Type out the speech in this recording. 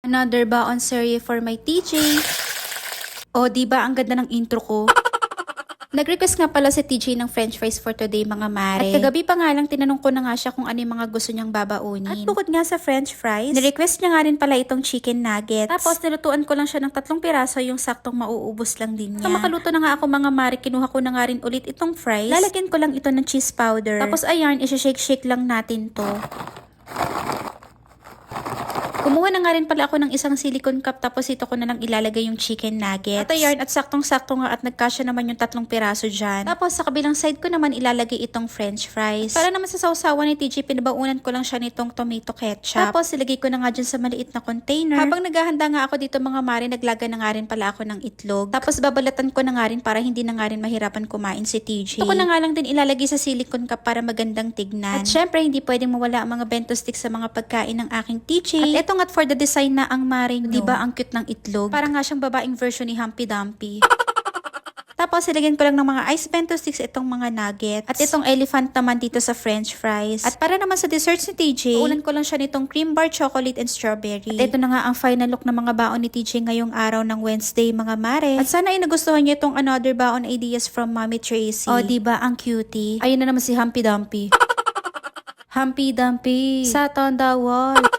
Another baon serye for my TJ. O, diba ang ganda ng intro ko? Nag-request nga pala si TJ ng french fries for today mga mare. At kagabi pa nga lang tinanong ko na nga siya kung ano yung mga gusto niyang babaunin. At bukod nga sa french fries, ni-request niya nga rin pala itong chicken nuggets. Tapos nilutuan ko lang siya ng 3 piraso yung saktong mauubos lang din niya. So makaluto na nga ako mga mare, kinuha ko na nga rin ulit itong fries. Lalagyan ko lang ito ng cheese powder. Tapos ayan, isi-shake-shake lang natin to. Kumuha na nga rin pala ako ng isang silicone cup tapos ito ko na lang ilalagay yung chicken nuggets. At ayan, at saktong-sakto nga at nagkasya naman yung 3 piraso dyan. Tapos sa kabilang side ko naman ilalagay itong french fries. Para naman sa sausawan ni TJ, pinabaunan ko lang siya nitong tomato ketchup. Tapos ilagay ko na nga dyan sa maliit na container. Habang naghahanda nga ako dito mga mare, naglaga na nga rin pala ako ng itlog. Tapos babalatan ko na nga rin para hindi na nga rin mahirapan kumain si TJ. Ito ko na nga lang din ilalagay sa silicone cup para magandang tignan. At syempre, hindi pwedeng mawala ang mga bento sticks sa mga pagkain ng aking TJ. At ito nga for the design na ang maring, no? Diba ang cute ng itlog? Parang nga siyang babaeng version ni Humpty Dumpty. Tapos, ilagyan ko lang ng mga ice bento sticks itong mga nuggets. At itong elephant naman dito sa french fries. At para naman sa desserts ni TJ, ulan ko lang siya nitong cream bar, chocolate, and strawberry. At ito na nga ang final look ng mga baon ni TJ ngayong araw ng Wednesday, mga mare. At sana ay nagustuhan niyo itong another baon ideas from Mommy Tracy. O, diba ang cutie? Ayun na naman si Humpty Dumpty. Humpty Dumpty, sat on the wall.